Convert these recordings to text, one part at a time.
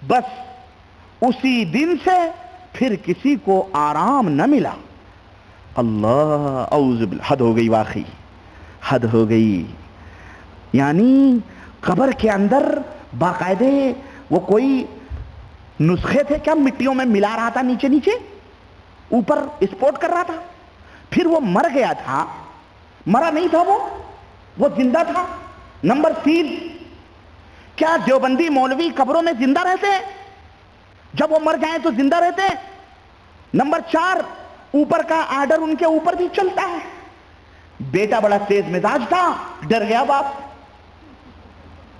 बस उसी दिन से फिर किसी को आराम न मिला। अल्लाह औज़ु बिल्लाह, हद हो गई, वाकई हद हो गई। यानी कब्र के अंदर बाकायदे वो कोई नुस्खे थे क्या, मिट्टियों में मिला रहा था, नीचे नीचे ऊपर स्पोर्ट कर रहा था। फिर वो मर गया था, मरा नहीं था, वो जिंदा था। नंबर 3, क्या देवबंदी मौलवी कब्रों में जिंदा रहते हैं? जब वो मर जाएं तो जिंदा रहते हैं। नंबर 4, ऊपर का आर्डर उनके ऊपर भी चलता है। बेटा बड़ा तेज मिजाज था, डर गया बाप।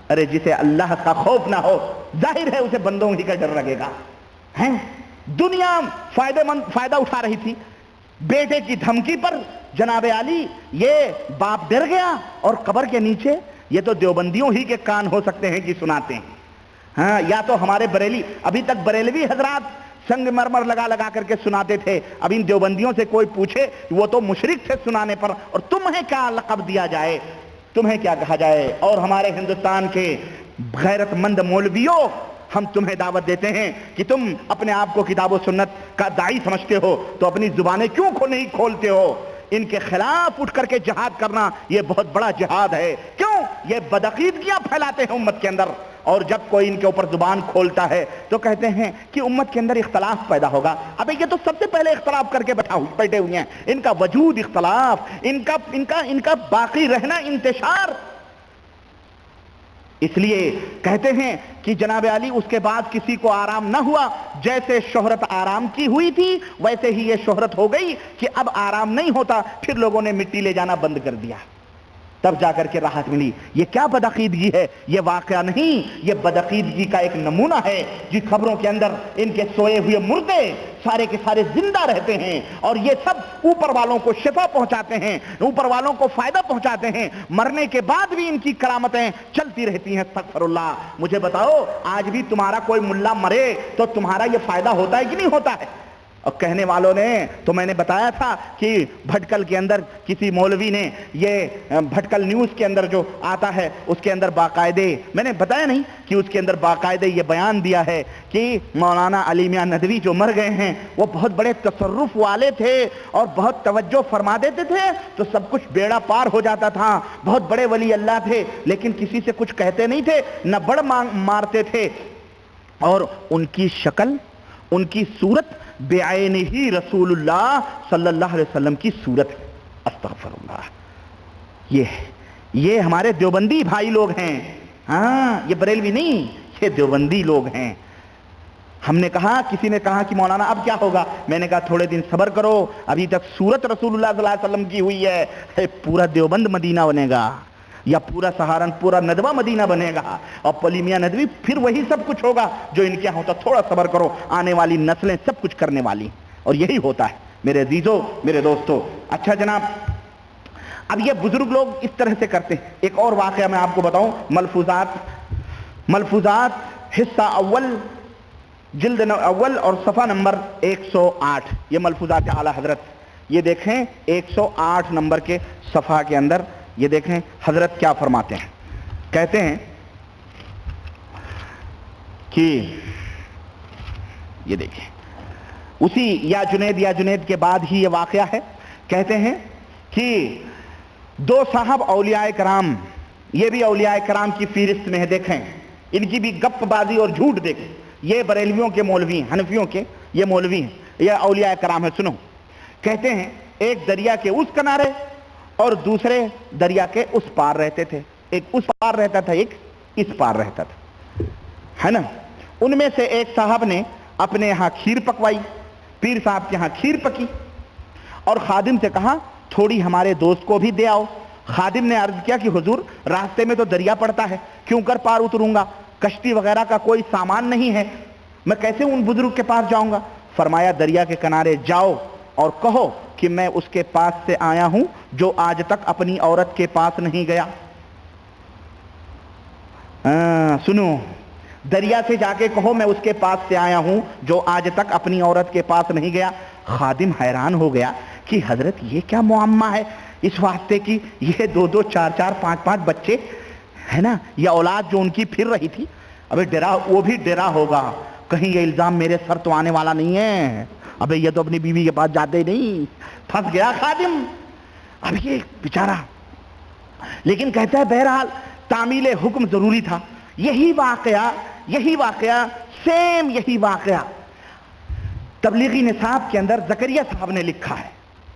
अरे जिसे अल्लाह का खौफ ना हो, जाहिर है उसे बंदों ही का डर लगेगा। हैं? दुनिया फायदा उठा रही थी, बेटे की धमकी पर जनाबे आली ये बाप डर गया। और कब्र के नीचे ये तो देवबंदियों ही के कान हो सकते हैं कि सुनाते हैं। हाँ, या तो हमारे बरेली, अभी तक बरेलवी हजरात संगमरमर लगा लगा करके सुनाते थे। अब इन देवबंदियों से कोई पूछे, वो तो मुशरिक थे सुनाने पर, और तुम्हें क्या लक़ब दिया जाए, तुम्हें क्या कहा जाए। और हमारे हिंदुस्तान के गैरतमंद मौलवियों, हम तुम्हें दावत देते हैं कि तुम अपने आप को किताब व सुन्नत का दाई समझते हो तो अपनी जुबानें क्यों नहीं खोलते हो? इनके खिलाफ उठ करके जिहाद करना ये बहुत बड़ा जिहाद है। क्यों? ये बदअकीदगियां फैलाते हैं उम्मत के अंदर, और जब कोई इनके ऊपर जुबान खोलता है तो कहते हैं कि उम्मत के अंदर इख्तलाफ पैदा होगा। अबे ये तो सबसे पहले इख्तलाफ करके बैठे हुए हैं। इनका वजूद इख्तलाफ, इनका बाकी रहना इंतशार। इसलिए कहते हैं कि जनाब अली उसके बाद किसी को आराम न हुआ। जैसे शोहरत आराम की हुई थी वैसे ही ये शोहरत हो गई कि अब आराम नहीं होता। फिर लोगों ने मिट्टी ले जाना बंद कर दिया, तब जाकर के राहत मिली। ये क्या बदअकीदगी है? ये वाकया नहीं, ये बदअकीदगी का एक नमूना है। जिस खबरों के अंदर इनके सोए हुए मुर्दे सारे के सारे जिंदा रहते हैं, और ये सब ऊपर वालों को शिफा पहुंचाते हैं, ऊपर वालों को फायदा पहुंचाते हैं। मरने के बाद भी इनकी करामतें चलती रहती हैं। अस्तगफिरुल्लाह। मुझे बताओ, आज भी तुम्हारा कोई मुल्ला मरे तो तुम्हारा ये फायदा होता है कि नहीं होता है? और कहने वालों ने तो मैंने बताया था कि भटकल के अंदर किसी मौलवी ने, ये भटकल न्यूज़ के अंदर जो आता है उसके अंदर बाकायदे, मैंने बताया नहीं कि उसके अंदर बाकायदे ये बयान दिया है कि मौलाना अली मियां नदवी जो मर गए हैं वो बहुत बड़े तसर्रुफ वाले थे और बहुत तवज्जो फरमा देते थे तो सब कुछ बेड़ा पार हो जाता था। बहुत बड़े वली अल्लाह थे, लेकिन किसी से कुछ कहते नहीं थे, न बड़ मारते थे। और उनकी शक्ल, उनकी सूरत बेआईन ही रसूलुल्लाह सल्लल्लाहु अलैहि वसल्लम की सूरत है। अस्तगफिरुल्लाह। ये हमारे देवबंदी भाई लोग हैं। हाँ, ये बरेलवी नहीं, ये देवबंदी लोग हैं। हमने कहा, किसी ने कहा कि मौलाना अब क्या होगा? मैंने कहा थोड़े दिन सब्र करो, अभी तक सूरत रसूलुल्लाह सल्लल्लाहु अलैहि वसल्लम की हुई है। पूरा देवबंद मदीना बनेगा या पूरा सहारनपुर, पूरा नदवा मदीना बनेगा, और पली मियां नदवी फिर वही सब कुछ होगा जो इनके यहाँ होता। थोड़ा सब्र करो, आने वाली नस्लें सब कुछ करने वाली, और यही होता है मेरे अजीजों, मेरे दोस्तों। अच्छा जनाब, अब ये बुजुर्ग लोग इस तरह से करते हैं। एक और वाकया मैं आपको बताऊं, मलफूजात हिस्सा अव्वल, जिल्द अव्वल और सफ़ा नंबर 108। ये मलफूजात आला हजरत, ये देखें 108 नंबर के सफ़ा के अंदर ये देखें हजरत क्या फरमाते हैं। कहते हैं कि ये देखें, उसी या जुनैद के बाद ही ये वाकया है। कहते हैं कि दो साहब औलियाए कराम, ये भी औलियाए कराम की फहरिस्त में है, देखें इनकी भी गप्पबाजी और झूठ देखें। ये बरेलवियों के मौलवी, हनफियों के ये मौलवी हैं, ये औलियाए कराम है। सुनो, कहते हैं एक दरिया के उस किनारे और दूसरे दरिया के उस पार रहते थे। एक उस पार रहता था, एक इस पार रहता था, है ना। उनमें से एक साहब ने अपने यहाँ खीर पकवाई, पीर साहब के यहाँ खीर पकी, और खादिम से कहा थोड़ी हमारे दोस्त को भी दे आओ। खादिम ने अर्ज किया कि हुजूर रास्ते में तो दरिया पड़ता है, क्यों कर पार उतरूंगा, कश्ती वगैरह का कोई सामान नहीं है, मैं कैसे उन बुजुर्ग के पास जाऊंगा। फरमाया दरिया के किनारे जाओ और कहो कि मैं उसके पास से आया हूं जो आज तक अपनी औरत के पास नहीं गया। सुनो, दरिया से जाके कहो मैं उसके पास से आया हूं जो आज तक अपनी औरत के पास नहीं गया। खादिम हैरान हो गया कि हजरत ये क्या मुअम्मा है इस वास्ते की, ये 2-2, 4-4, 5-5 बच्चे है ना, ये औलाद जो उनकी फिर रही थी, ابے ڈرا، وہ بھی ڈرا ہوگا کہیں یہ الزام میرے سر تو آنے والا نہیں ہے، ابے یہ تو اپنی بیوی کے پاس جاتے ہی نہیں، پھنس گیا خادم اب یہ بیچارہ۔ لیکن کہتا ہے بہرحال تعمیل حکم ضروری تھا۔ یہی واقعہ سیم یہی واقعہ تبلیغی نصاب کے اندر زکریا صاحب نے لکھا ہے،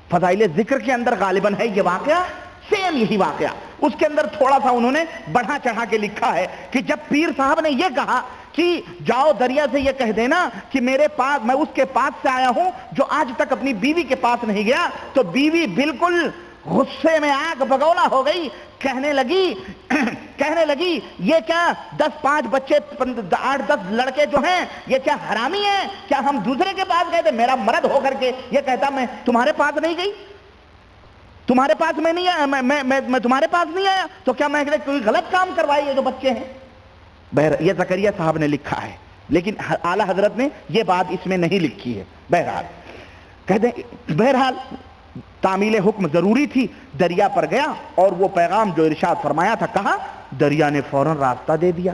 فضائل ذکر کے اندر غالباً ہے یہ واقعہ، سیم یہی واقعہ۔ اس کے اندر تھوڑا سا انہوں نے بڑھا چڑھا کے لکھا ہے کہ جب پیر صاحب نے یہ کہا کہ جاؤ دریا سے یہ کہہ دینا کہ میرے پاس، میں اس کے پاس سے آیا ہوں جو آج تک اپنی بیوی کے پاس نہیں گیا، تو بیوی بالکل غصے میں آگ بگولا ہو گئی، کہنے لگی یہ کیا 10-5 بچے 8-10 لڑکے جو ہیں یہ کیا حرامی ہیں؟ کیا ہم دوسرے کے پاس گئے تھے؟ میرا مرد ہو کر کے یہ کہتا میں تمہارے پاس نہیں گئی، تمہارے پاس میں نہیں آیا، میں تمہارے پاس نہیں آیا، تو کیا میں کوئی غلط کام کروائی ہے جو بچے ہیں؟ یہ زکریا صاحب نے لکھا ہے، لیکن اعلیٰ حضرت نے یہ بات اس میں نہیں لکھی ہے۔ بہرحال تعمیل حکم ضروری تھی، دریا پر گیا اور وہ پیغام جو ارشاد فرمایا تھا کہا، دریا نے فوراً راستہ دے دیا۔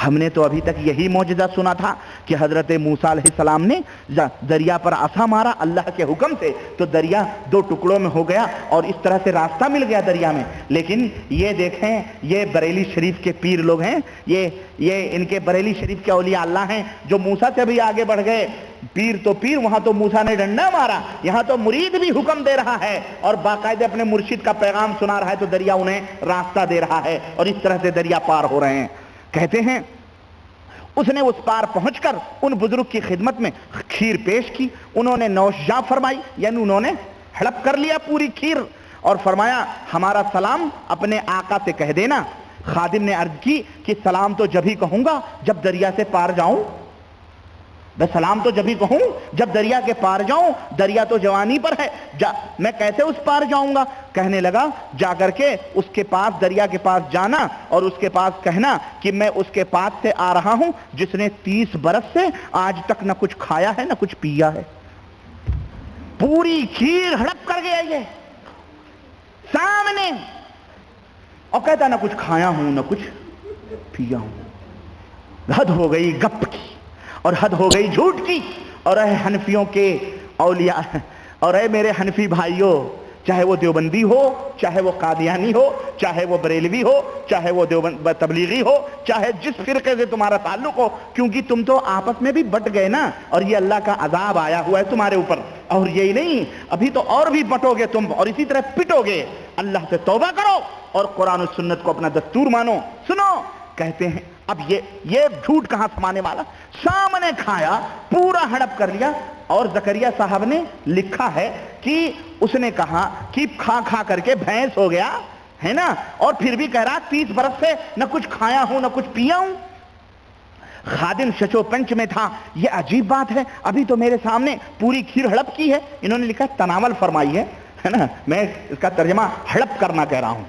ہم نے تو ابھی تک یہی معجزہ سنا تھا کہ حضرت موسیٰ علیہ السلام نے دریا پر عصا مارا اللہ کے حکم سے تو دریا 2 ٹکڑوں میں ہو گیا اور اس طرح سے راستہ مل گیا دریا میں۔ لیکن یہ دیکھیں یہ بریلی شریف کے پیر لوگ ہیں، یہ ان کے بریلی شریف کے اولیاء اللہ ہیں جو موسیٰ سے بھی آگے بڑھ گئے۔ پیر تو پیر، وہاں تو موسیٰ نے ڈنڈا مارا، یہاں تو مرید بھی حکم دے رہا ہے اور باقاعدہ اپنے مرشد کا پیغام سنا رہا ہے، تو دریا انہیں راستہ دے رہا ہے اور اس طرح سے دریا پار ہو رہے ہیں۔ کہتے ہیں اس نے اس پار پہنچ کر ان بزرگ کی خدمت میں کھیر پیش کی، انہوں نے نوشجاں فرمائی، یعنی انہوں نے ہڑپ کر لیا پوری کھیر اور فرمایا ہمارا سلام اپنے آقا سے کہہ دینا۔ خادم نے عرض کی کہ سلام تو جب ہی کہوں گا جب دریا سے پار جاؤں، میں سلام تو جب ہی کہوں جب دریا کے پار جاؤں، دریا تو جوانی پر ہے، میں کیسے اس پار جاؤں گا؟ کہنے لگا جا کر کے اس کے پاس، دریا کے پاس جانا اور اس کے پاس کہنا کہ میں اس کے پاس سے آ رہا ہوں جس نے 30 برس سے آج تک نہ کچھ کھایا ہے نہ کچھ پیا ہے۔ پوری کھیر ہڑپ کر گیا یہ سامنے اور کہتا نہ کچھ کھایا ہوں نہ کچھ پیا ہوں۔ حد ہو گئی گپ کی اور حد ہو گئی جھوٹ کی۔ اور اے حنفیوں کے اولیاء، اور اے میرے حنفی بھائیوں، چاہے وہ دیوبندی ہو، چاہے وہ قادیانی ہو، چاہے وہ بریلوی ہو، چاہے وہ تبلیغی ہو، چاہے جس فرقے سے تمہارا تعلق ہو، کیونکہ تم تو آپس میں بھی بٹ گئے نا، اور یہ اللہ کا عذاب آیا ہوا ہے تمہارے اوپر۔ اور یہی نہیں، ابھی تو اور بھی بٹو گے تم اور اسی طرح پٹو گے۔ اللہ سے توبہ کرو اور قرآن و سنت کو اپنا دستور مانو۔ سنو، کہتے ہیں اب یہ جھوٹ کہاں سمانے والا، سامنے کھایا، پورا ہڑپ کر لیا۔ اور زکریا صاحب نے لکھا ہے کہ اس نے کہا کہ کھا کھا کر کے بھینس ہو گیا ہے نا، اور پھر بھی کہہ رہا 30 برس سے نہ کچھ کھایا ہوں نہ کچھ پیا ہوں۔ خادم شچو پنچ میں تھا۔ یہ عجیب بات ہے، ابھی تو میرے سامنے پوری کھیر ہڑپ کی ہے، انہوں نے لکھا تناول فرمائی ہے نا، میں اس کا ترجمہ ہڑپ کرنا کہہ رہا ہوں۔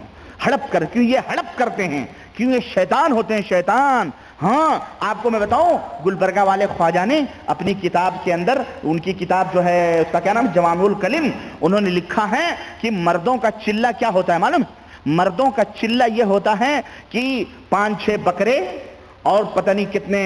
ہڑپ کر، کیوں یہ ہڑپ کرتے ہیں؟ کیوں یہ شیطان ہوتے ہیں، شیطان۔ ہاں آپ کو میں بتاؤں، گلبرگہ والے خواجہ نے اپنی کتاب کے اندر، ان کی کتاب جو ہے اس کا کیا نام، جوامع الکلم، انہوں نے لکھا ہے کہ مردوں کا چلہ کیا ہوتا ہے معلوم؟ مردوں کا چلہ یہ ہوتا ہے کہ 5-6 بکرے اور پتہ نہیں کتنے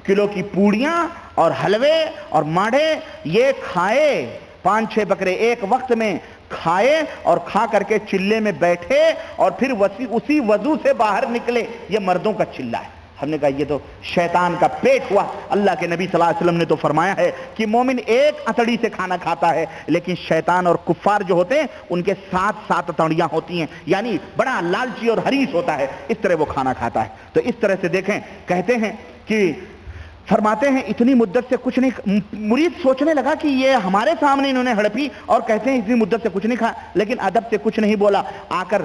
کلو کی پوڑیاں اور حلوے اور ماڑھے یہ کھائے، 5-6 بکرے ایک وقت میں کھائے اور کھا کر کے چلے میں بیٹھے اور پھر اسی وضو سے باہر نکلے، یہ مردوں کا چلہ ہے۔ ہم نے کہا یہ تو شیطان کا پیٹ ہوا۔ اللہ کے نبی صلی اللہ علیہ وسلم نے تو فرمایا ہے کہ مومن ایک اتڑی سے کھانا کھاتا ہے، لیکن شیطان اور کفار جو ہوتے ہیں ان کے 7 اتڑیاں ہوتی ہیں، یعنی بڑا لالچی اور حریص ہوتا ہے، اس طرح وہ کھانا کھاتا ہے۔ تو اس طرح سے دیکھیں، کہتے ہیں کہ فرماتے ہیں اتنی مدت سے کچھ نہیں، مرید سوچنے لگا کہ یہ ہمارے سامنے انہوں نے ہڑپی اور کہتے ہیں اتنی مدت سے کچھ نہیں کھایا، لیکن ادب سے کچھ نہیں بولا، آ کر